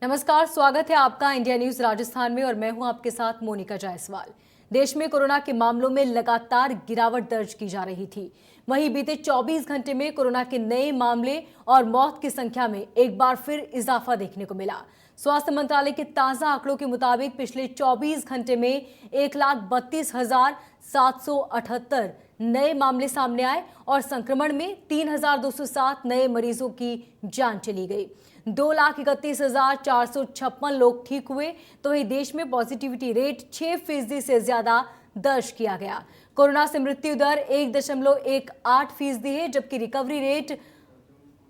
नमस्कार, स्वागत है आपका इंडिया न्यूज राजस्थान में और मैं हूं आपके साथ मोनिका जायसवाल। देश में कोरोना के मामलों में लगातार गिरावट दर्ज की जा रही थी। वहीं बीते 24 घंटे में कोरोना के नए मामले और मौत की संख्या में एक बार फिर इजाफा देखने को मिला। स्वास्थ्य मंत्रालय के ताजा आंकड़ों के मुताबिक पिछले 24 घंटे में 1,32,778 नए मामले सामने आए और संक्रमण में 3,207 नए मरीजों की जान चली गई। 2,31,456 लोग ठीक हुए, तो वही देश में पॉजिटिविटी रेट 6% से ज्यादा दर्ज किया गया। कोरोना से मृत्यु दर 1.18% है, जबकि रिकवरी रेट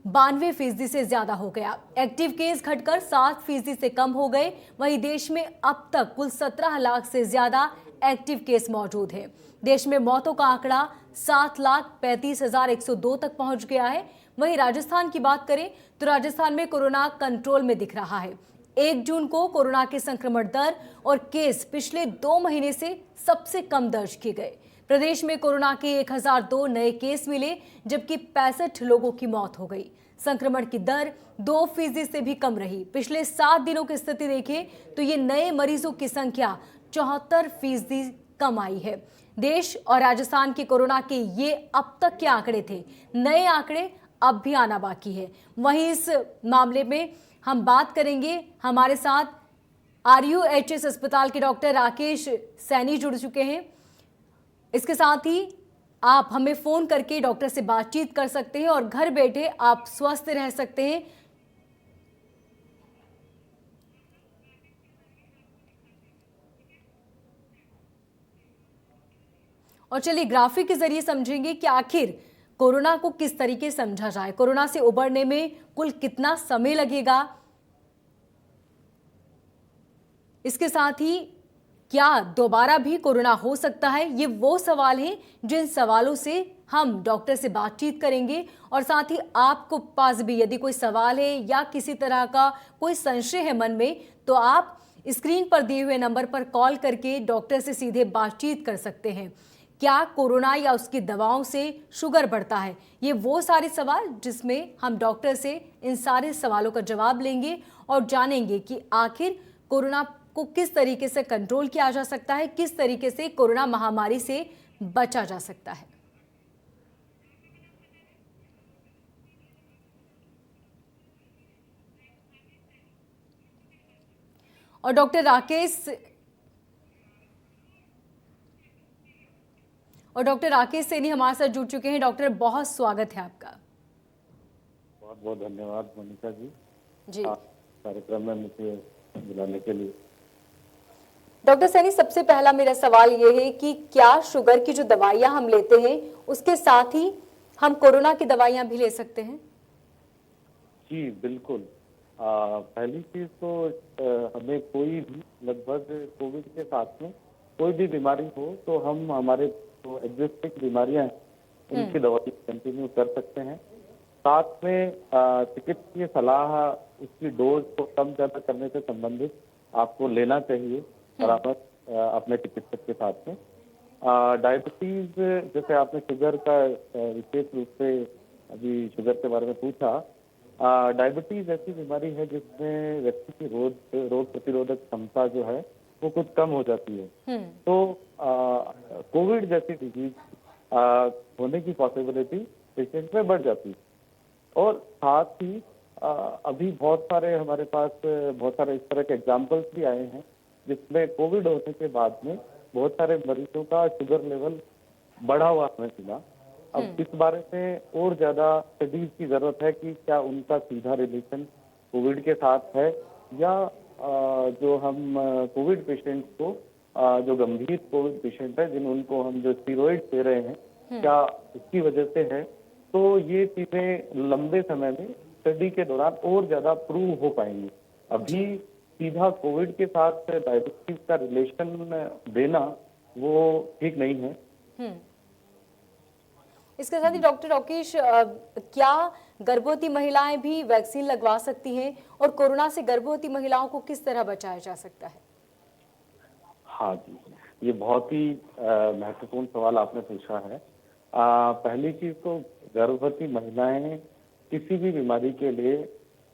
92% से ज्यादा हो गया। एक्टिव केस घटकर 7% से कम हो गए। वहीं देश में अब तक कुल 17 लाख से ज्यादा एक्टिव केस मौजूद है। देश में मौतों का आंकड़ा 7,35,102 तक पहुंच गया है। वहीं राजस्थान की बात करें तो राजस्थान में कोरोना कंट्रोल में दिख रहा है। 1 जून को कोरोना के संक्रमण दर और केस पिछले 2 महीने से सबसे कम दर्ज किए गए। प्रदेश में कोरोना के 1,002 नए केस मिले, जबकि 65 लोगों की मौत हो गई। संक्रमण की दर 2% से भी कम रही। पिछले 7 दिनों की स्थिति देखें तो ये नए मरीजों की संख्या 74% कम आई है। देश और राजस्थान के कोरोना के ये अब तक के आंकड़े थे। नए आंकड़े अब भी आना बाकी है। वहीं इस मामले में हम बात करेंगे, हमारे साथ RUHS अस्पताल के डॉक्टर राकेश सैनी जुड़ चुके हैं। इसके साथ ही आप हमें फोन करके डॉक्टर से बातचीत कर सकते हैं और घर बैठे आप स्वस्थ रह सकते हैं। और चलिए ग्राफिक के जरिए समझेंगे कि आखिर कोरोना को किस तरीके से समझा जाए, कोरोना से उबरने में कुल कितना समय लगेगा। इसके साथ ही क्या दोबारा भी कोरोना हो सकता है, ये वो सवाल हैं जिन सवालों से हम डॉक्टर से बातचीत करेंगे। और साथ ही आपको पास भी यदि कोई सवाल है या किसी तरह का कोई संशय है मन में, तो आप स्क्रीन पर दिए हुए नंबर पर कॉल करके डॉक्टर से सीधे बातचीत कर सकते हैं। क्या कोरोना या उसकी दवाओं से शुगर बढ़ता है, ये वो सारे सवाल जिसमें हम डॉक्टर से इन सारे सवालों का जवाब लेंगे और जानेंगे कि आखिर कोरोना को किस तरीके से कंट्रोल किया जा सकता है, किस तरीके से कोरोना महामारी से बचा जा सकता है। और डॉक्टर राकेश सैनी हमारे साथ जुड़ चुके हैं। डॉक्टर, बहुत स्वागत है आपका। बहुत बहुत धन्यवाद मोनिका जी कार्यक्रम में मुझे बुलाने के लिए। डॉक्टर सैनी, सबसे पहला मेरा सवाल ये है कि क्या शुगर की जो दवाइयां हम लेते हैं उसके साथ ही हम कोरोना की दवाइयां भी ले सकते हैं? जी बिल्कुल। पहली चीज तो हमें कोई भी लगभग कोविड के साथ में कोई भी बीमारी हो तो हम हमारे जो एग्जिस्टिंग बीमारियां हैं उनकी दवाई कंटिन्यू कर सकते हैं। साथ में चिकित्सकीय सलाह, उसकी डोज को कम ज्यादा करने से संबंधित आपको लेना चाहिए परामर्श अपने चिकित्सक के साथ में। डायबिटीज, जैसे आपने शुगर का विशेष रूप से अभी शुगर के बारे में पूछा, डायबिटीज ऐसी बीमारी है जिसमें व्यक्ति की रोग प्रतिरोधक क्षमता जो है वो कुछ कम हो जाती है। तो कोविड जैसी डिजीज होने की पॉसिबिलिटी पेशेंट में बढ़ जाती है। और साथ ही अभी बहुत सारे हमारे पास बहुत सारे इस तरह के एग्जाम्पल्स भी आए हैं जिसमें कोविड होने के बाद में बहुत सारे मरीजों का शुगर लेवल बढ़ा हुआ हमें मिला। अब इस बारे में और ज्यादा स्टडीज की जरूरत है कि क्या उनका सीधा रिलेशन कोविड के साथ है या जो हम कोविड पेशेंट को जो गंभीर कोविड पेशेंट है जिन उनको हम जो स्टीरॉइड दे रहे हैं क्या इसकी वजह से है। तो ये चीजें लंबे समय में स्टडी के दौरान और ज्यादा प्रूव हो पाएंगी। अभी सीधा कोविड के साथ डायबिटीज का रिलेशन देना वो ठीक नहीं है। इसके साथ ही डॉक्टर राकेश, क्या गर्भवती महिलाएं भी वैक्सीन लगवा सकती हैं और कोरोना से गर्भवती महिलाओं को किस तरह बचाया जा सकता है? हाँ जी, ये बहुत ही महत्वपूर्ण सवाल आपने पूछा है। पहली चीज तो गर्भवती महिलाएं किसी भी बीमारी के लिए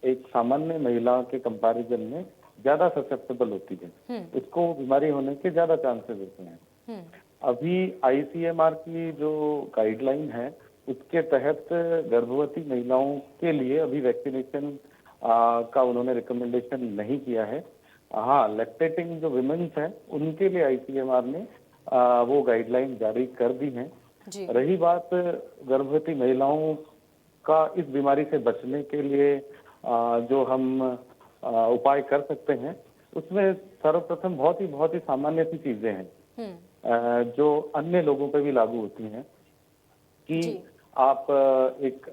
एक सामान्य महिला के कंपैरिजन में ज्यादा ससेप्टेबल होती है, उसको बीमारी होने के ज्यादा चांसेस होते हैं। अभी आईसीएमआर की जो गाइडलाइन है उसके तहत गर्भवती महिलाओं के लिए अभी वैक्सीनेशन का उन्होंने रिकमेंडेशन नहीं किया है। हाँ, लैक्टेटिंग जो विमेन्स हैं उनके लिए आईसीएमआर ने वो गाइडलाइन जारी कर दी है। जी। रही बात गर्भवती महिलाओं का इस बीमारी से बचने के लिए जो हम उपाय कर सकते हैं, उसमें सर्वप्रथम बहुत ही सामान्य सी चीजें हैं जो अन्य लोगों पर भी लागू होती हैं कि जी। आप एक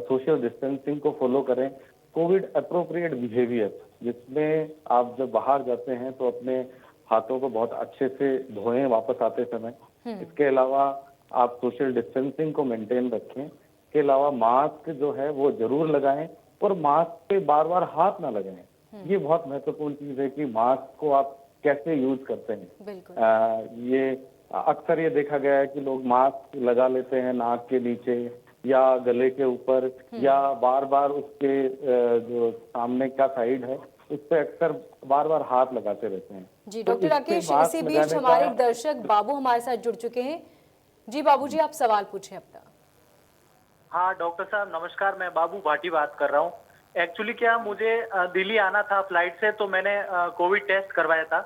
सोशल डिस्टेंसिंग को फॉलो करें, कोविड अप्रोप्रिएट बिहेवियर, जिसमें आप जब बाहर जाते हैं तो अपने हाथों को बहुत अच्छे से धोएं वापस आते समय। इसके अलावा आप सोशल डिस्टेंसिंग को मेंटेन रखें। इसके अलावा मास्क जो है वो जरूर लगाएं और मास्क पे बार बार हाथ ना लगाएं। ये बहुत महत्वपूर्ण चीज है कि मास्क को आप कैसे यूज करते हैं। बिल्कुल। ये अक्सर ये देखा गया है कि लोग मास्क लगा लेते हैं नाक के नीचे या गले के ऊपर या बार बार उसके जो सामने का साइड है उस पर अक्सर बार बार हाथ लगाते रहते हैं। जी, तो डॉक्टर इससे राकेश, मास्क इसी बीच लगाने हमारे का दर्शक बाबू हमारे साथ जुड़ चुके हैं। जी बाबू जी, आप सवाल पूछें अपना। हाँ डॉक्टर साहब नमस्कार, मैं बाबू भाटी बात कर रहा हूँ। एक्चुअली क्या मुझे दिल्ली आना था फ्लाइट से, तो मैंने कोविड टेस्ट करवाया था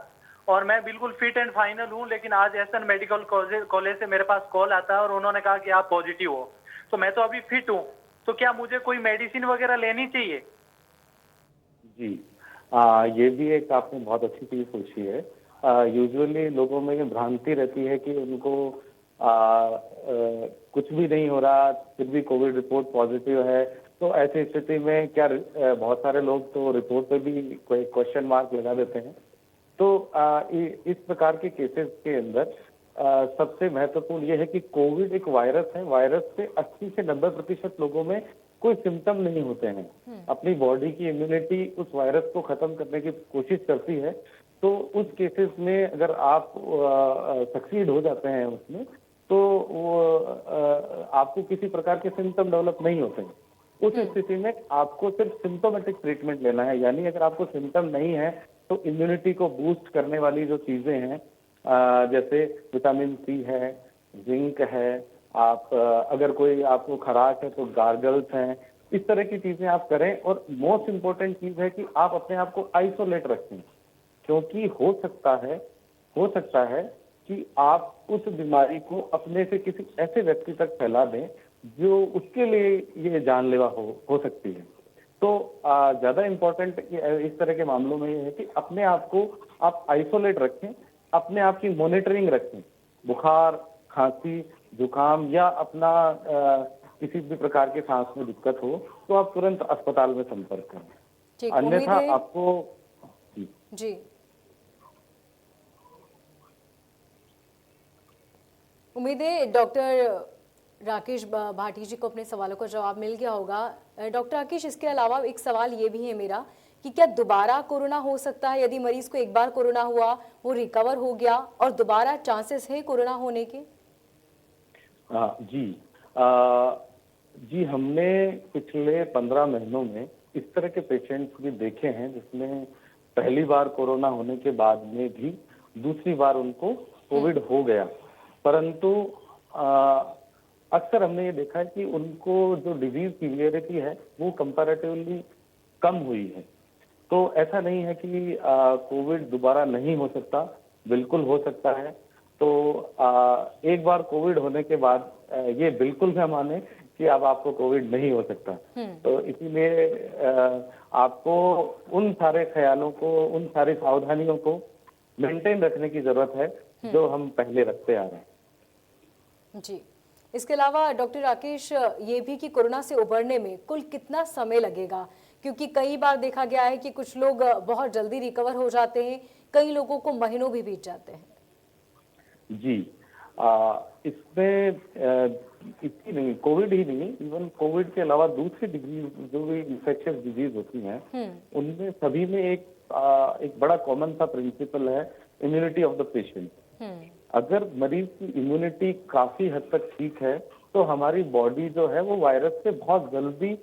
और मैं बिल्कुल फिट एंड फाइनल हूँ। लेकिन आज एसएन मेडिकल कॉलेज से मेरे पास कॉल आता है और उन्होंने कहा कि आप पॉजिटिव हो। तो मैं तो अभी फिट हूँ, तो क्या मुझे कोई मेडिसिन वगैरह लेनी चाहिए? जी, ये भी एक आपने बहुत अच्छी चीज पूछी है। यूजुअली लोगों में ये भ्रांति रहती है कि उनको कुछ भी नहीं हो रहा फिर भी कोविड रिपोर्ट पॉजिटिव है, तो ऐसी स्थिति में क्या बहुत सारे लोग तो रिपोर्ट पे भी कोई क्वेश्चन मार्क लगा देते हैं। तो इस प्रकार के केसेस के अंदर सबसे महत्वपूर्ण ये है कि कोविड एक वायरस है। वायरस से 80 से 90% लोगों में कोई सिम्टम नहीं होते हैं। अपनी बॉडी की इम्यूनिटी उस वायरस को खत्म करने की कोशिश करती है। तो उस केसेस में अगर आप सक्सीड हो जाते हैं उसमें, तो वो आपको किसी प्रकार के सिम्टम डेवलप नहीं होते हैं। उस स्थिति में आपको सिर्फ सिम्टोमेटिक ट्रीटमेंट लेना है, यानी अगर आपको सिम्टम नहीं है तो इम्यूनिटी को बूस्ट करने वाली जो चीजें हैं जैसे विटामिन सी है, जिंक है, आप अगर कोई आपको खराश है तो गार्गल्स हैं, इस तरह की चीजें आप करें। और मोस्ट इम्पोर्टेंट चीज है कि आप अपने आप को आइसोलेट रखें, क्योंकि हो सकता है कि आप उस बीमारी को अपने से किसी ऐसे व्यक्ति तक फैला दें जो उसके लिए ये जानलेवा हो सकती है। तो ज्यादा इम्पोर्टेंट इस तरह के मामलों में ये है कि अपने आप को आप आइसोलेट रखें, अपने आप की मॉनिटरिंग रखें। बुखार, खांसी, जुकाम या अपना किसी भी प्रकार के सांस में दिक्कत हो तो आप तुरंत अस्पताल में संपर्क करें, ठीक, अन्यथा आपको जी उम्मीद है डॉक्टर राकेश भाटी जी को अपने सवालों का जवाब मिल गया होगा। डॉक्टर राकेश, इसके अलावा एक सवाल ये भी है मेरा कि क्या दोबारा कोरोना हो सकता है? यदि मरीज को एक बार कोरोना हुआ, वो रिकवर हो गया और दोबारा चांसेस है कोरोना होने के? जी, हमने पिछले 15 महीनों में इस तरह के पेशेंट्स भी देखे हैं जिसमें पहली बार कोरोना होने के बाद में भी दूसरी बार उनको कोविड हो गया, परंतु अक्सर हमने ये देखा है कि उनको जो डिजीज सीवियरिटी है वो कंपैरेटिवली कम हुई है। तो ऐसा नहीं है कि कोविड दोबारा नहीं हो सकता, बिल्कुल हो सकता है। तो एक बार कोविड होने के बाद ये बिल्कुल न माने कि अब आपको कोविड नहीं हो सकता। तो इसीलिए आपको उन सारे ख्यालों को, उन सारी सावधानियों को मेंटेन रखने की जरूरत है जो हम पहले रखते आ रहे हैं। जी, इसके अलावा डॉक्टर राकेश, ये भी कि कोरोना से उबरने में कुल कितना समय लगेगा? क्योंकि कई बार देखा गया है कि कुछ लोग बहुत जल्दी रिकवर हो जाते हैं, कई लोगों को महीनों भी बीत जाते हैं। जी, इसमें इसकी नहीं, कोविड ही नहीं, इवन कोविड के अलावा दूसरी डिजीज जो भी इंफेक्शियस डिजीज होती हैं उनमें सभी में एक बड़ा कॉमन सा प्रिंसिपल है, इम्यूनिटी ऑफ द पेशेंट। अगर मरीज की इम्यूनिटी काफी हद तक ठीक है तो हमारी बॉडी जो है वो वायरस से बहुत जल्दी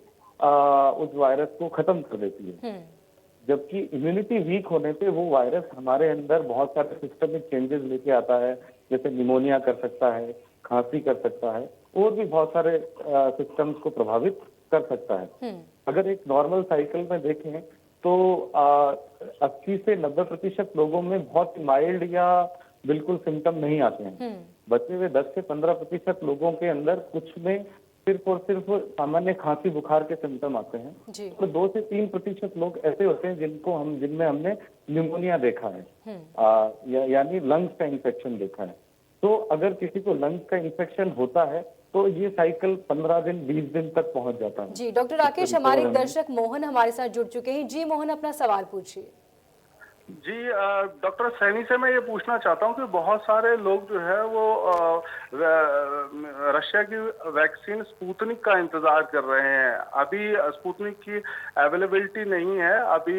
उस वायरस को खत्म कर देती है। जबकि इम्यूनिटी वीक होने पे वो वायरस हमारे अंदर बहुत सारे सिस्टमिक चेंजेस लेके आता है, जैसे निमोनिया कर सकता है, खांसी कर सकता है, और भी बहुत सारे सिस्टम्स को प्रभावित कर सकता है। अगर एक नॉर्मल साइकिल में देखें तो 80 से 90% लोगों में बहुत माइल्ड या बिल्कुल सिम्टम नहीं आते हैं। बचे हुए 10 से 15% लोगों के अंदर कुछ में सिर्फ और सिर्फ सामान्य खांसी बुखार के सिम्टम आते हैं। जी। तो 2 से 3% लोग ऐसे होते हैं जिनमें हमने निमोनिया देखा है, यानी लंग्स का इन्फेक्शन देखा है। तो अगर किसी को लंग्स का इन्फेक्शन होता है तो ये साइकिल 15 दिन 20 दिन तक पहुंच जाता है। जी डॉक्टर राकेश, हमारे एक दर्शक मोहन हमारे साथ जुड़ चुके हैं। जी मोहन, अपना सवाल पूछिए। जी डॉक्टर सैनी से मैं ये पूछना चाहता हूँ कि बहुत सारे लोग जो है वो रशिया की वैक्सीन स्पुतनिक का इंतजार कर रहे हैं। अभी स्पुतनिक की अवेलेबिलिटी नहीं है, अभी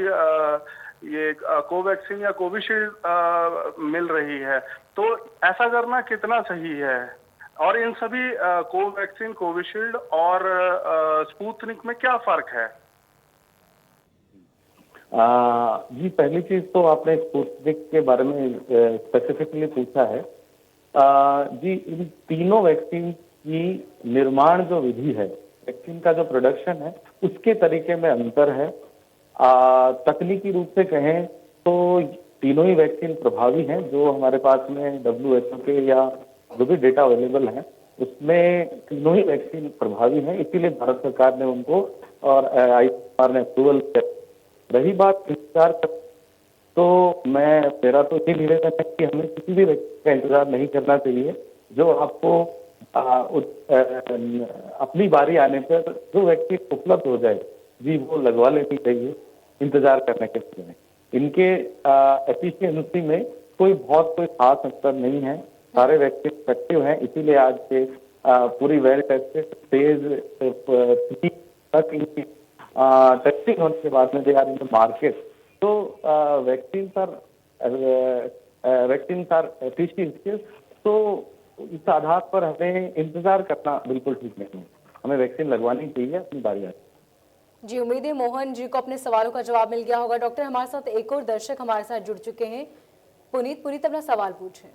ये कोवैक्सीन या कोविशील्ड मिल रही है। तो ऐसा करना कितना सही है? और इन सभी कोवैक्सीन, कोविशील्ड और स्पुतनिक में क्या फर्क है? जी, पहली चीज तो आपने स्पुतनिक के बारे में स्पेसिफिकली पूछा है। जी, इन तीनों वैक्सीन की निर्माण जो विधि है, वैक्सीन का जो प्रोडक्शन है, उसके तरीके में अंतर है। तकनीकी रूप से कहें तो तीनों ही वैक्सीन प्रभावी हैं। जो हमारे पास में WHO के या जो भी डेटा अवेलेबल है उसमें तीनों ही वैक्सीन प्रभावी हैं, इसीलिए भारत सरकार ने उनको और ICMR ने अप्रूवल किया। रही बात इंतजार तो मेरा तो ये निवेदन है कि हमें किसी भी वैक्सीन का इंतजार नहीं करना चाहिए। जो आपको अपनी बारी आने पर जो वैक्सीन उपलब्ध हो जाए, जी वो लगवा लेनी चाहिए इंतजार करने के बजाय। इनके एफिशिएंसी में कोई खास अंतर नहीं है। सारे वैक्सीन इफेक्टिव हैं, इसीलिए आज के पूरी वेल टेस्टेड फेज तक इनकी टेस्टिंग होने के बाद में they are in the market. तो वैक्सीन आर एफिशिएंट। तो इस आधार पर हमें इंतजार करना बिल्कुल ठीक नहीं है, हमें वैक्सीन लगवानी चाहिए अपनी बारी आती। जी, उम्मीद है मोहन जी को अपने सवालों का जवाब मिल गया होगा। डॉक्टर, हमारे साथ एक और दर्शक हमारे साथ जुड़ चुके हैं, पुनीत अपना सवाल पूछें।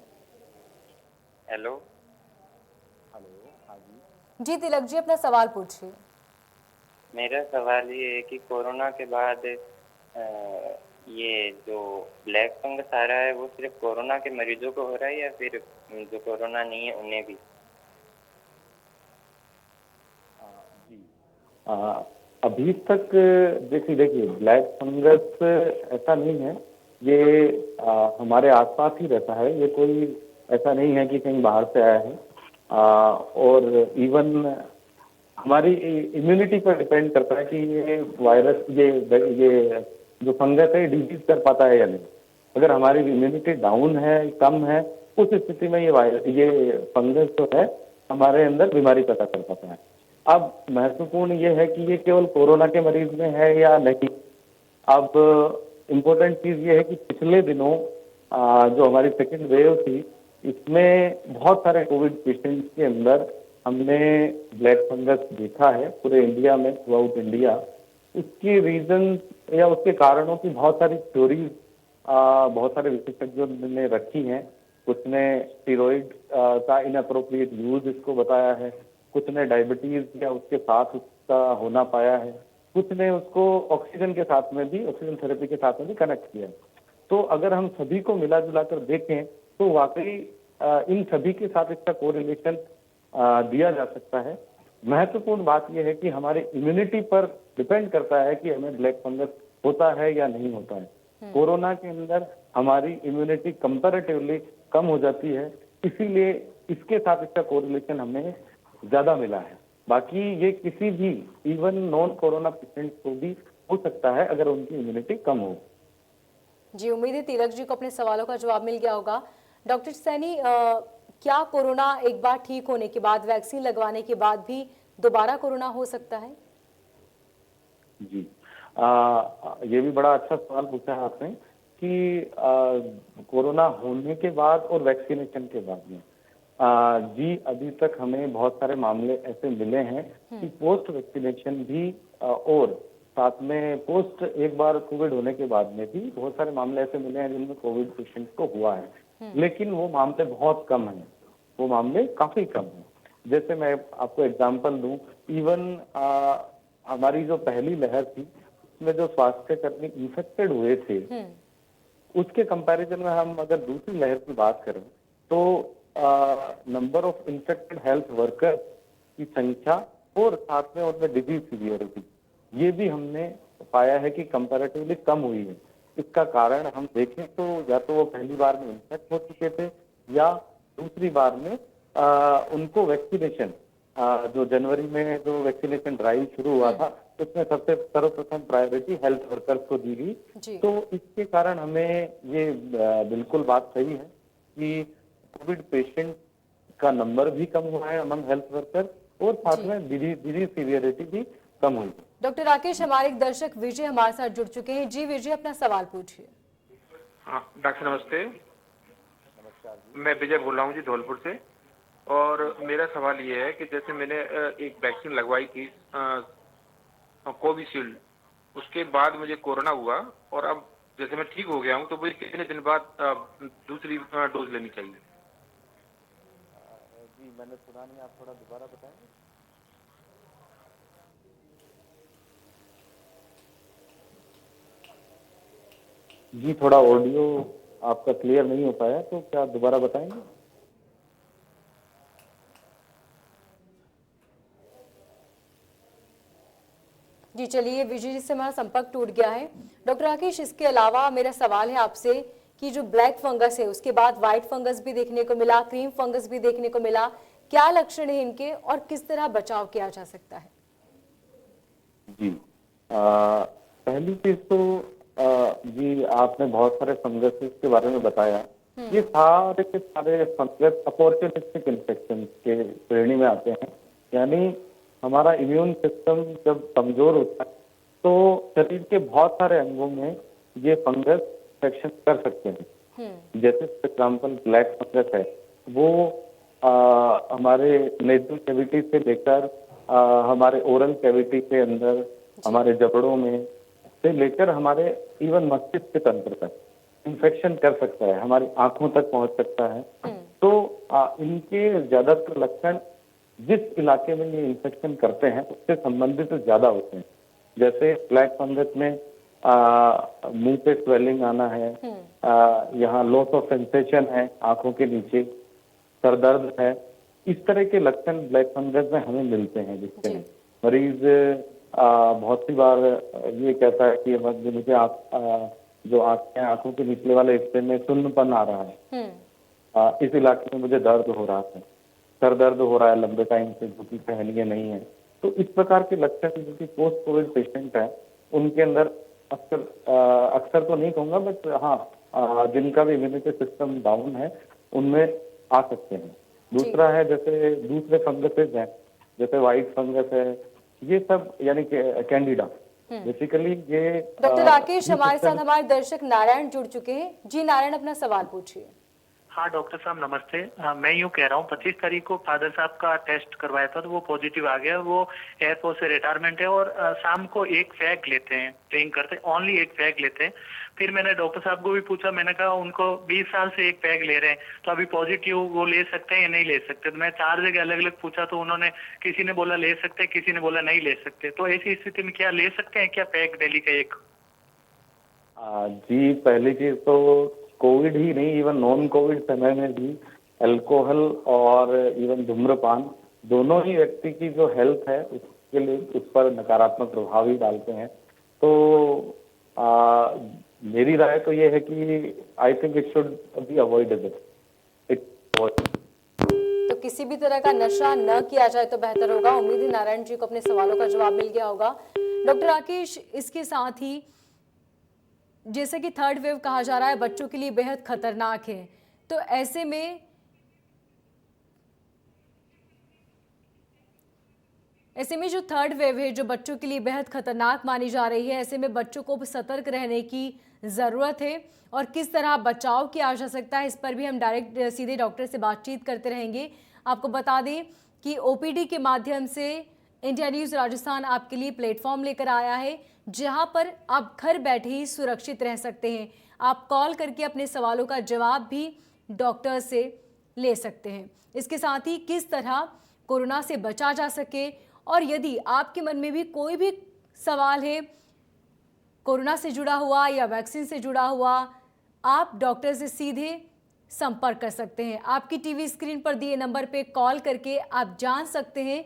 हेलो। हाँ जी तिलक जी, अपना सवाल पूछिए। मेरा सवाल ये है कि कोरोना के बाद ये जो ब्लैक फंगस आ रहा है वो सिर्फ कोरोना के मरीजों को हो रहा है या फिर जो कोरोना नहीं है उन्हें भी? अभी तक देखिए ब्लैक फंगस ऐसा नहीं है, ये हमारे आसपास ही रहता है। ये कोई ऐसा नहीं है कि कहीं बाहर से आया है। और इवन हमारी इम्यूनिटी पर डिपेंड करता है कि ये वायरस ये जो फंगस है डिजीज कर पाता है या नहीं। अगर हमारी इम्यूनिटी डाउन है, कम है, उस स्थिति में ये फंगस जो है हमारे अंदर बीमारी पैदा कर पाता है। अब महत्वपूर्ण ये है कि ये केवल कोरोना के मरीज में है या नहीं। अब इम्पोर्टेंट चीज ये है कि पिछले दिनों जो हमारी सेकेंड वेव थी, इसमें बहुत सारे कोविड पेशेंट्स के अंदर हमने ब्लैक फंगस देखा है पूरे इंडिया में, थ्रू आउट इंडिया। उसकी रीजन या उसके कारणों की बहुत सारी थ्योरीज बहुत सारे विशेषज्ञों ने रखी हैं। कुछ ने स्टीरॉइड का इनअप्रोप्रिएट यूज इसको बताया है, कुछ ने डायबिटीज या उसके साथ उसका होना पाया है, कुछ ने उसको ऑक्सीजन के साथ में भी, ऑक्सीजन थेरेपी के साथ में भी कनेक्ट किया। तो अगर हम सभी को मिला जुला कर देखें तो वाकई इन सभी के साथ इसका कोरिलेशन दिया जा सकता है। महत्वपूर्ण बात यह है कि हमारे इम्यूनिटी पर डिपेंड करता है कि हमें ब्लैक फंगस होता है या नहीं होता है। कोरोना के अंदर हमारी इम्यूनिटी कंपैरेटिवली कम हो जाती है, इसीलिए इसके साथ इसका कोरिलेशन हमें ज्यादा मिला है। बाकी ये किसी भी इवन नॉन कोरोना पेशेंट को भी हो सकता है अगर उनकी इम्यूनिटी कम हो। जी, उम्मीद है तिलक जी को अपने सवालों का जवाब मिल गया होगा। डॉक्टर सैनी, क्या कोरोना एक बार ठीक होने के बाद, वैक्सीन लगवाने के बाद भी दोबारा कोरोना हो सकता है? जी, ये भी बड़ा अच्छा सवाल पूछा है आपने कि कोरोना होने के बाद और वैक्सीनेशन के बाद में जी अभी तक हमें बहुत सारे मामले ऐसे मिले हैं कि पोस्ट वैक्सीनेशन भी और साथ में पोस्ट एक बार कोविड होने के बाद में भी बहुत सारे मामले ऐसे मिले हैं जिनमें कोविड पेशेंट को हुआ है, लेकिन वो मामले बहुत कम हैं, वो मामले काफी कम हैं। जैसे मैं आपको एग्जांपल दूं, इवन हमारी जो पहली लहर थी उसमें जो स्वास्थ्यकर्मी इन्फेक्टेड हुए थे, उसके कंपैरिजन में हम अगर दूसरी लहर की बात करें तो number of infected health worker की संख्या और साथ में उनमें डिजीज सीवियरिटी, ये भी हमने पाया है कि कंपैरेटिवली कम हुई है। इसका कारण हम देखें तो या तो वो पहली बार में इन्फेक्ट हो चुके थे या दूसरी बार में उनको वैक्सीनेशन, जो जनवरी में जो वैक्सीनेशन ड्राइव शुरू हुआ था उसमें सबसे सर्वप्रथम प्रायोरिटी हेल्थ वर्कर्स को दी गई। तो इसके कारण हमें ये बिल्कुल बात सही है कि कोविड पेशेंट का नंबर भी कम हुआ है अमंग हेल्थ वर्कर और साथ में डिजीज सीवियरिटी भी कम हुई है। डॉक्टर राकेश, हमारे एक दर्शक विजय हमारे साथ जुड़ चुके हैं। जी विजय, अपना सवाल पूछिए। हाँ डॉक्टर नमस्ते। मैं विजय बोल रहा हूँ जी धौलपुर से। और मेरा सवाल ये है कि जैसे मैंने एक वैक्सीन लगवाई थी कोविशील्ड, उसके बाद मुझे कोरोना हुआ और अब जैसे मैं ठीक हो गया हूँ तो मुझे कितने दिन बाद दूसरी डोज लेनी चाहिए? जी मैंने सुना नहीं, आप थोड़ा दोबारा बताएंगे? जी थोड़ा ऑडियो आपका क्लियर नहीं हो पाया, तो क्या दोबारा बताएंगे? जी चलिए, विजय जी से हमारा संपर्क टूट गया है। डॉक्टर राकेश, इसके अलावा मेरा सवाल है आपसे कि जो ब्लैक फंगस है उसके बाद व्हाइट फंगस भी देखने को मिला, क्रीम फंगस भी देखने को मिला, क्या लक्षण है इनके और किस तरह बचाव किया जा सकता है? जी पहली चीज तो जी आपने बहुत सारे फंगसेस के बारे में बताया। ये सारे के सारे फंगस अपॉर्चुनिस्टिक इन्फेक्शन के श्रेणी में आते हैं, यानी हमारा इम्यून सिस्टम जब कमजोर होता है तो शरीर के बहुत सारे अंगों में ये फंगस इन्फेक्शन कर सकते हैं। जैसे फॉर एग्जाम्पल ब्लैक फंगस है, वो हमारे नेजल कैविटी से लेकर हमारे ओरल कैविटी के अंदर, हमारे जबड़ों में से लेकर हमारे इवन मस्तिष्क तंत्र तक इन्फेक्शन कर सकता है, हमारी आंखों तक पहुंच सकता है। तो इनके ज्यादातर लक्षण जिस इलाके में ये इन्फेक्शन करते हैं उससे संबंधित ज्यादा होते हैं। जैसे ब्लैक फंगस में मुंह पे स्वेलिंग आना है, यहाँ लॉस ऑफ सेंसेशन है आंखों के नीचे, सर दर्द है, इस तरह के लक्षण ब्लैक फंगस में हमें मिलते हैं, जिससे मरीज बहुत सी बार ये कहता है कि मुझे जो आंखों के निचले वाले हिस्से में सुन्नपन आ रहा है, इस इलाके में मुझे दर्द हो रहा है, सर दर्द हो रहा है लंबे टाइम से, जो कि सहनीय नहीं है। तो इस प्रकार के लक्षण जो कि पोस्ट कोविड पेशेंट है उनके अंदर अक्सर तो नहीं कहूंगा, बट हाँ जिनका भी इम्यूनिटी सिस्टम डाउन है उनमें आ सकते हैं। दूसरा है जैसे दूसरे फंगसेज हैं, जैसे व्हाइट फंगस है, ये सब यानी कैंडिडा बेसिकली ये। डॉक्टर राकेश, हमारे साथ हमारे दर्शक नारायण जुड़ चुके हैं। जी नारायण, अपना सवाल पूछिए। हाँ डॉक्टर साहब नमस्ते। मैं यूँ कह रहा हूँ 25 तारीख को फादर साहब का टेस्ट करवाया था तो वो पॉजिटिव आ गया। वो एयरफोर्स से रिटायरमेंट है और शाम को एक पैक लेते हैं, ड्रिंक करते हैं, ओनली एक पैक लेते हैं। फिर मैंने डॉक्टर साहब को भी पूछा, मैंने कहा उनको 20 साल से एक पैक ले रहे हैं तो अभी पॉजिटिव वो ले सकते हैं या नहीं ले सकते? तो मैं 4 जगह अलग अलग पूछा तो उन्होंने, किसी ने बोला ले सकते, किसी ने बोला नहीं ले सकते। तो ऐसी स्थिति में क्या ले सकते हैं क्या पैक डेली का एक? जी पहली चीज तो कोविड ही नहीं, इवन नॉन कोविड समय में भी अल्कोहल और इवन धूम्रपान दोनों ही व्यक्ति की जो हेल्थ है उसके लिए उस पर नकारात्मक प्रभाव ही डालते हैं। तो मेरी राय तो ये है कि I think it should be avoidable. तो किसी भी तरह का नशा न किया जाए तो बेहतर होगा। उम्मीद है नारायण जी को अपने सवालों का जवाब मिल गया होगा। डॉक्टर राकेश, इसके साथ ही जैसे कि थर्ड वेव कहा जा रहा है बच्चों के लिए बेहद खतरनाक है, तो ऐसे में जो थर्ड वेव है जो बच्चों के लिए बेहद खतरनाक मानी जा रही है, ऐसे में बच्चों को सतर्क रहने की ज़रूरत है और किस तरह बचाव किया जा सकता है, इस पर भी हम डायरेक्ट सीधे डॉक्टर से बातचीत करते रहेंगे। आपको बता दें कि ओपीडी के माध्यम से इंडिया न्यूज राजस्थान आपके लिए प्लेटफॉर्म लेकर आया है जहां पर आप घर बैठे ही सुरक्षित रह सकते हैं। आप कॉल करके अपने सवालों का जवाब भी डॉक्टर से ले सकते हैं। इसके साथ ही किस तरह कोरोना से बचा जा सके, और यदि आपके मन में भी कोई भी सवाल है कोरोना से जुड़ा हुआ या वैक्सीन से जुड़ा हुआ, आप डॉक्टर से सीधे संपर्क कर सकते हैं। आपकी टीवी स्क्रीन पर दिए नंबर पे कॉल करके आप जान सकते हैं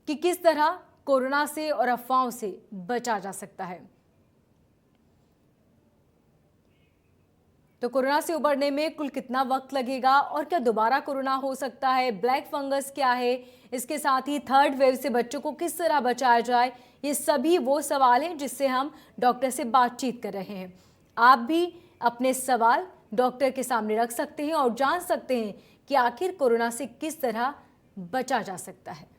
कि किस तरह कोरोना से और अफवाहों से बचा जा सकता है। तो कोरोना से उबरने में कुल कितना वक्त लगेगा और क्या दोबारा कोरोना हो सकता है, ब्लैक फंगस क्या है, इसके साथ ही थर्ड वेव से बच्चों को किस तरह बचाया जाए, ये सभी वो सवाल हैं जिससे हम डॉक्टर से बातचीत कर रहे हैं। आप भी अपने सवाल डॉक्टर के सामने रख सकते हैं और जान सकते हैं कि आखिर कोरोना से किस तरह बचा जा सकता है।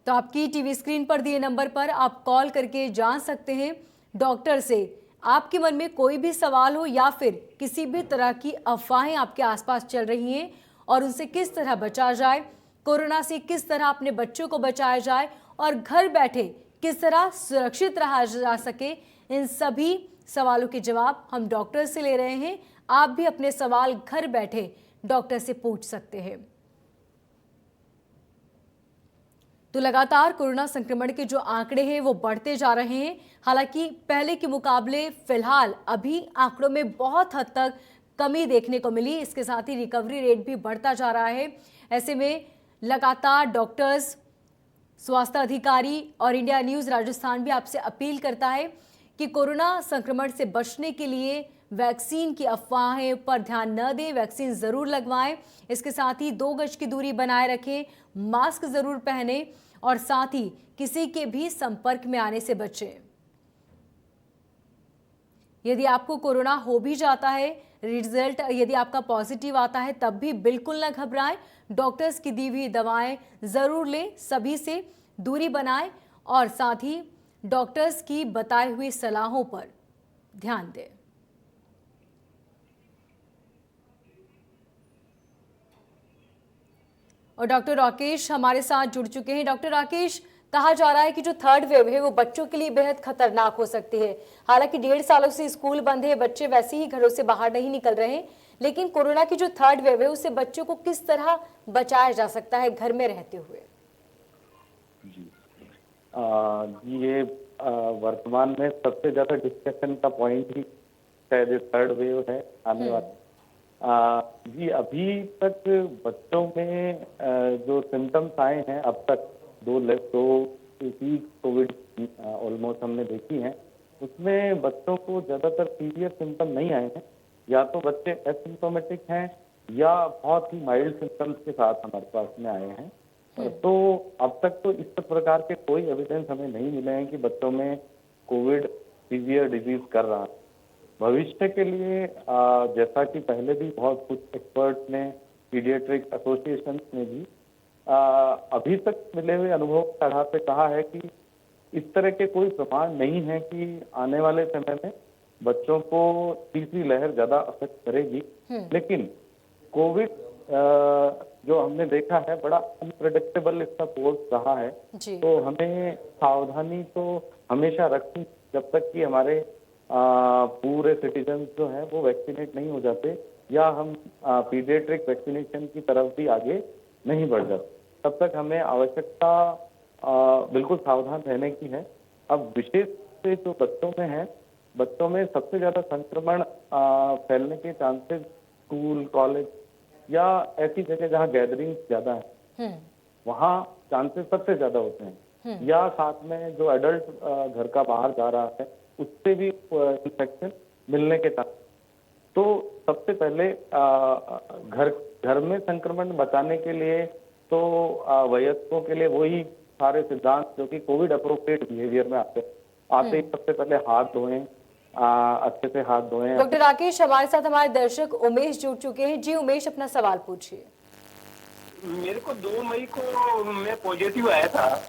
तो आपकी टीवी स्क्रीन पर दिए नंबर पर आप कॉल करके जान सकते हैं डॉक्टर से आपके मन में कोई भी सवाल हो या फिर किसी भी तरह की अफवाहें आपके आसपास चल रही हैं और उनसे किस तरह बचा जाए, कोरोना से किस तरह अपने बच्चों को बचाया जाए और घर बैठे किस तरह सुरक्षित रहा जा सके, इन सभी सवालों के जवाब हम डॉक्टर से ले रहे हैं। आप भी अपने सवाल घर बैठे डॉक्टर से पूछ सकते हैं। तो लगातार कोरोना संक्रमण के जो आंकड़े हैं वो बढ़ते जा रहे हैं। हालांकि पहले के मुकाबले फिलहाल अभी आंकड़ों में बहुत हद तक कमी देखने को मिली। इसके साथ ही रिकवरी रेट भी बढ़ता जा रहा है। ऐसे में लगातार डॉक्टर्स, स्वास्थ्य अधिकारी और इंडिया न्यूज राजस्थान भी आपसे अपील करता है कि कोरोना संक्रमण से बचने के लिए वैक्सीन की अफवाहें पर ध्यान न दें, वैक्सीन जरूर लगवाएं। इसके साथ ही 2 गज की दूरी बनाए रखें, मास्क जरूर पहनें और साथ ही किसी के भी संपर्क में आने से बचें। यदि आपको कोरोना हो भी जाता है, रिजल्ट यदि आपका पॉजिटिव आता है, तब भी बिल्कुल न घबराएं। डॉक्टर्स की दी हुई दवाएं जरूर लें, सभी से दूरी बनाएं और साथ ही डॉक्टर्स की बताई हुई सलाहों पर ध्यान दें। और डॉक्टर राकेश हमारे साथ जुड़ चुके हैं। डॉक्टर राकेश, कहा जा रहा है कि जो थर्ड वेव है वो बच्चों के लिए बेहद खतरनाक हो सकती है। हालांकि 1.5 सालों से स्कूल बंद है, बच्चे वैसे ही घरों से बाहर नहीं निकल रहे हैं, लेकिन कोरोना की जो थर्ड वेव है उससे बच्चों को किस तरह बचाया जा सकता है घर में रहते हुए? जी ये वर्तमान में सबसे ज्यादा डिस्कशन का पॉइंट ही शायद थर्ड वेव है आने वाला। जी अभी तक बच्चों में जो सिम्टम्स आए हैं अब तक 2 कोविड ऑलमोस्ट हमने देखी हैं, उसमें बच्चों को ज्यादातर सीवियर सिम्टम नहीं आए हैं। या तो बच्चे एसिम्प्टोमेटिक हैं या बहुत ही माइल्ड सिम्टम्स के साथ हमारे पास में आए हैं। तो अब तक तो इस प्रकार के कोई एविडेंस हमें नहीं मिले हैं कि बच्चों में कोविड सीवियर डिजीज कर रहा है। भविष्य के लिए जैसा कि पहले भी बहुत कुछ एक्सपर्ट्स ने, पीडियाट्रिक एसोसिएशन ने भी अभी तक मिले हुए अनुभव के आधार पे कहा है कि इस तरह के कोई प्रमाण नहीं है कि आने वाले समय में बच्चों को तीसरी लहर ज्यादा अफेक्ट करेगी। लेकिन कोविड जो हमने देखा है बड़ा अनप्रेडिक्टेबल इसका कोर्स रहा है, तो हमें सावधानी तो हमेशा रखनी जब तक कि हमारे पूरे सिटीजन जो है वो वैक्सीनेट नहीं हो जाते या हम पीडियाट्रिक वैक्सीनेशन की तरफ भी आगे नहीं बढ़ जाते, तब तक हमें आवश्यकता बिल्कुल सावधान रहने की है। अब विशेष से जो बच्चों में है, बच्चों में सबसे ज्यादा संक्रमण फैलने के चांसेस स्कूल, कॉलेज या ऐसी जगह जहाँ गैदरिंग ज्यादा है वहाँ चांसेस सबसे ज्यादा होते हैं। या साथ में जो एडल्ट घर का बाहर जा रहा है उससे भी इन्फेक्शन मिलने के चांस। तो सबसे पहले घर में संक्रमण बचाने के लिए तो वयस्कों के लिए वही सारे सिद्धांत जो कि कोविड अप्रोप्रिएट बिहेवियर में आते ही सबसे पहले हाथ धोएं, अच्छे से हाथ धोएं। डॉक्टर राकेश हमारे साथ हमारे दर्शक उमेश जुड़ चुके हैं। जी उमेश, अपना सवाल पूछिए। मेरे को 2 मई को मैं पॉजिटिव आया था।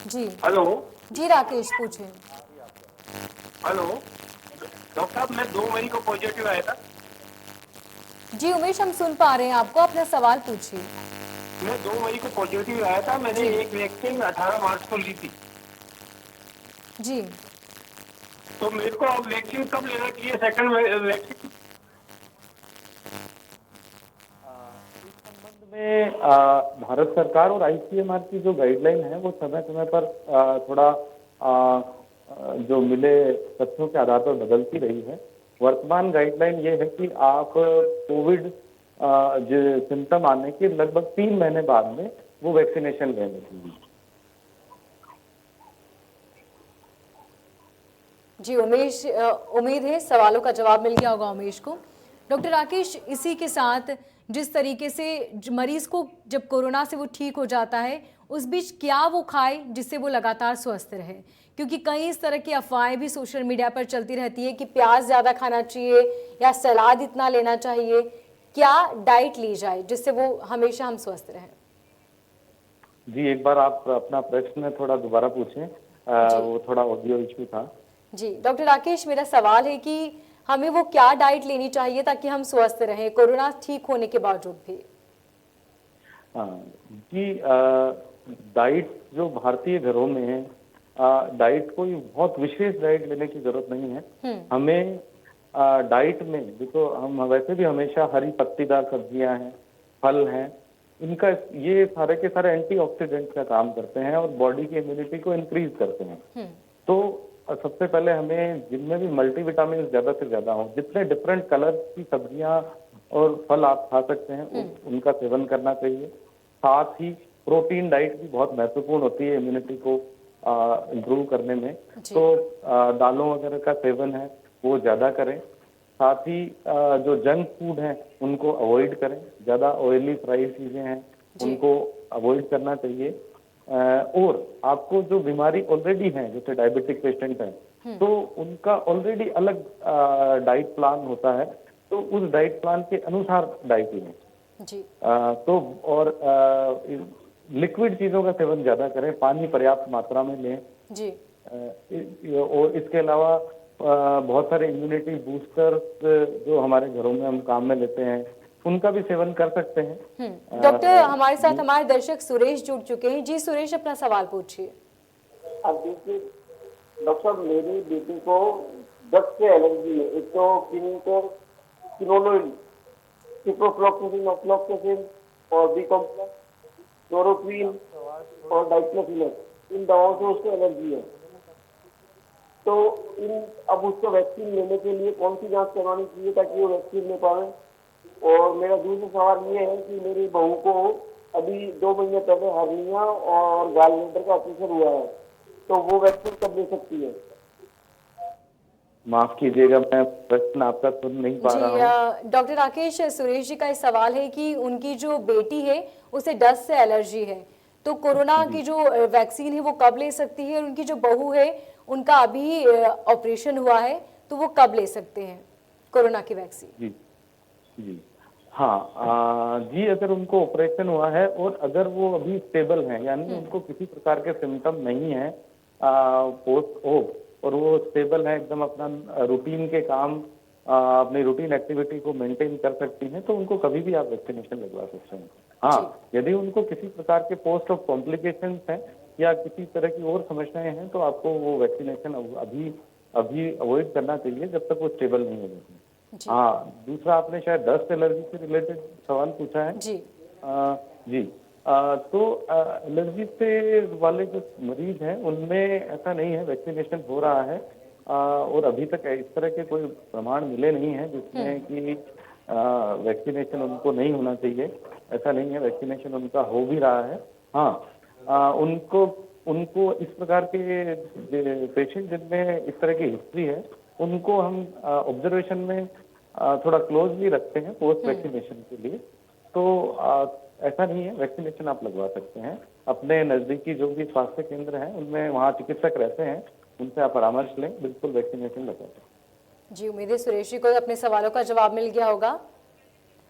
जी हेलो जी राकेश पूछिए। हेलो डॉक्टर साहब, मैं 2 मई को पॉजिटिव आया था। जी उमेश, हम सुन पा रहे हैं आपको, अपना सवाल पूछिए। मैं 2 मई को पॉजिटिव आया था। मैंने एक वैक्सीन 18 मार्च को ली थी। जी तो मेरे को अब वैक्सीन कब लेना चाहिए, सेकंड वैक्सीन? में भारत सरकार और आईसीएमआर की जो गाइडलाइन है वो समय समय पर थोड़ा जो मिले तथ्यों के आधार पर बदलती रही है। वर्तमान गाइडलाइन ये है कि आप कोविड जो सिम्टम आने के लगभग 3 महीने बाद में वो वैक्सीनेशन लेने चाहिए। जी उमेश, उम्मीद है सवालों का जवाब मिल गया होगा उमेश को। डॉक्टर राकेश, इसी के साथ जिस तरीके से मरीज को जब कोरोना से वो ठीक हो जाता है, उस बीच क्या वो खाए जिससे वो लगातार स्वस्थ रहे? क्योंकि कई इस तरह की अफवाहें भी सोशल मीडिया पर चलती रहती है कि प्याज ज़्यादा खाना चाहिए या सलाद इतना लेना चाहिए। क्या डाइट ली जाए जिससे वो हमेशा हम स्वस्थ रहें? जी, एक बार आप अपना प्रश्न थोड़ा दोबारा पूछें, वो थोड़ा ऑडियो इशू था। जी डॉक्टर राकेश, मेरा सवाल है कि हमें वो क्या डाइट लेनी चाहिए ताकि हम स्वस्थ रहें कोरोना ठीक होने के बावजूद भी? हाँ जी, डाइट जो भारतीय घरों में है, डाइट कोई बहुत विशेष डाइट लेने की जरूरत नहीं है। हमें डाइट में देखो, हम वैसे भी हमेशा हरी पत्तीदार सब्जियां हैं, फल हैं, इनका ये सारे के सारे एंटीऑक्सीडेंट का काम करते हैं और बॉडी की इम्यूनिटी को इंक्रीज करते हैं। तो सबसे पहले हमें जिनमें भी मल्टीविटामिन ज्यादा से ज्यादा हो, जितने डिफरेंट कलर की सब्जियां और फल आप खा सकते हैं उनका सेवन करना चाहिए। साथ ही प्रोटीन डाइट भी बहुत महत्वपूर्ण होती है इम्यूनिटी को इम्प्रूव करने में। तो दालों वगैरह का सेवन है वो ज्यादा करें। साथ ही जो जंक फूड है उनको अवॉइड करें। ज्यादा ऑयली फ्राइड चीजें हैं उनको अवॉइड करना चाहिए। और आपको जो बीमारी ऑलरेडी है, जैसे डायबिटिक पेशेंट है, तो उनका ऑलरेडी अलग डाइट प्लान होता है, तो उस डाइट प्लान के अनुसार डाइट लें। जी तो और लिक्विड चीजों का सेवन ज्यादा करें, पानी पर्याप्त मात्रा में लें। जी और इसके अलावा बहुत सारे इम्यूनिटी बूस्टर्स जो हमारे घरों में हम काम में लेते हैं उनका भी सेवन कर सकते हैं। डॉक्टर, हमारे साथ हमारे दर्शक सुरेश जुड़ चुके हैं। जी सुरेश, अपना सवाल पूछिए। अब देखिए डॉक्टर साहब, मेरी बेटी को दस्त से एलर्जी है। एक तो किनोलोइड, सिप्रोफ्लॉक्सासिन, ऑफ्लॉक्सासिन और बी कॉम्प्लेक्स, क्लोरोक्वीन और डाइक्लोफिनेक, इन दवाओं से उसको एलर्जी है। तो अब उसको वैक्सीन लेने के लिए कौन सी जांच करवानी चाहिए ताकि वो वैक्सीन ले पाए? और मेरा दूसरा सवाल ये है कि मेरी बहू को अभी 2 महीने पहले हर्निया और गॉलब्लैडर का ऑपरेशन हुआ है, तो वो वैक्सीन कब ले सकती है? माफ कीजिएगा, मैं प्रश्न आपका सुन नहीं पा रहा हूँ। डॉक्टर राकेश, सुरेश जी का इस सवाल है कि उनकी जो बेटी है उसे डस्ट से एलर्जी है, तो कोरोना की जो वैक्सीन है वो कब ले सकती है? और उनकी जो बहू है उनका अभी ऑपरेशन हुआ है, तो वो कब ले सकते हैं कोरोना की वैक्सीन? जी जी हाँ, जी अगर उनको ऑपरेशन हुआ है और अगर वो अभी स्टेबल हैं, यानी उनको किसी प्रकार के सिम्टम नहीं है पोस्ट ओप, और वो स्टेबल है एकदम, अपना रूटीन के काम अपनी रूटीन एक्टिविटी को मेंटेन कर सकती हैं, तो उनको कभी भी आप वैक्सीनेशन लगवा सकते हैं। हाँ, यदि उनको किसी प्रकार के पोस्ट ऑफ कॉम्प्लिकेशंस हैं या किसी तरह की और समस्याएं हैं तो आपको वो वैक्सीनेशन अभी अवॉइड करना चाहिए जब तक वो स्टेबल नहीं हो जाती। हाँ, दूसरा आपने शायद डस्ट एलर्जी से रिलेटेड सवाल पूछा है। जी तो एलर्जी से वाले जो मरीज हैं उनमें ऐसा नहीं है, वैक्सीनेशन हो रहा है। और अभी तक इस तरह के कोई प्रमाण मिले नहीं है जिसमें कि वैक्सीनेशन उनको नहीं होना चाहिए। ऐसा नहीं है, वैक्सीनेशन उनका हो भी रहा है। हाँ, उनको इस प्रकार के पेशेंट जिनमें इस तरह की हिस्ट्री है उनको हम ऑब्जर्वेशन में थोड़ा क्लोजली रखते हैं पोस्ट वैक्सीनेशन के लिए। तो ऐसा नहीं है, वैक्सीनेशन आप लगवा सकते हैं। अपने नजदीकी जो भी स्वास्थ्य केंद्र हैं उनमें वहाँ चिकित्सक रहते हैं, उनसे आप परामर्श लें, बिल्कुल वैक्सीनेशन लगवा सकते हैं। जी, उम्मीद है सुरेश जी को अपने सवालों का जवाब मिल गया होगा।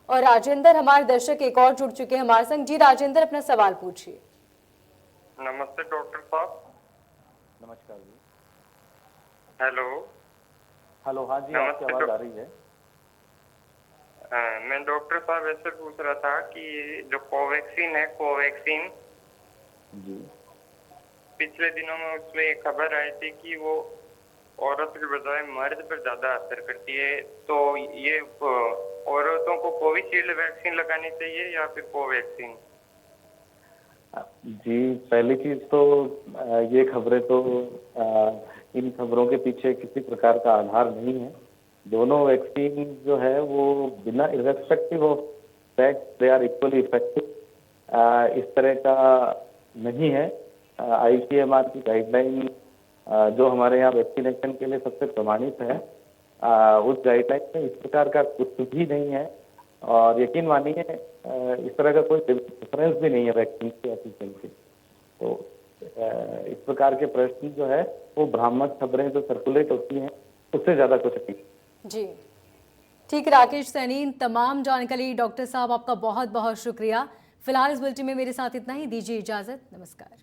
और राजेंद्र, हमारे दर्शक एक और जुड़ चुके हैं हमारे संग। जी राजेंद्र, अपना सवाल पूछिए। नमस्ते डॉक्टर साहब। नमस्कार जी। हेलो। हाँ जी, आपकी आवाज आ रही है। मैं डॉक्टर साहब ऐसे पूछ रहा था कि जो कोवैक्सीन है, कोवैक्सीन, जी पिछले दिनों में उसमें एक खबर आई थी कि वो औरत के बजाय मर्द पर ज्यादा असर करती है, तो ये औरतों को कोविशील्ड वैक्सीन लगानी चाहिए या फिर कोवैक्सीन? जी, पहली चीज तो ये खबरें तो इन खबरों के पीछे किसी प्रकार का आधार नहीं है। दोनों वैक्सीन जो है वो बिना irrespective of fact they are equally effective इस तरह का नहीं है। ICMR की गाइडलाइन जो हमारे यहाँ वैक्सीनेशन के लिए सबसे प्रमाणित है, उस गाइडलाइन में इस प्रकार का कुछ भी नहीं है और यकीन मानिए इस तरह का कोई डिफरेंस भी नहीं है वैक्सीन की एफिशिएंसी। तो इस प्रकार के प्रश्न जो है वो भ्रामक खबरें जो सर्कुलेट होती हैं उससे ज्यादा कुछ नहीं। जी ठीक, राकेश सैनी, इन तमाम जानकारी डॉक्टर साहब आपका बहुत बहुत शुक्रिया। फिलहाल इस बुलेटिन में मेरे साथ इतना ही, दीजिए इजाजत, नमस्कार।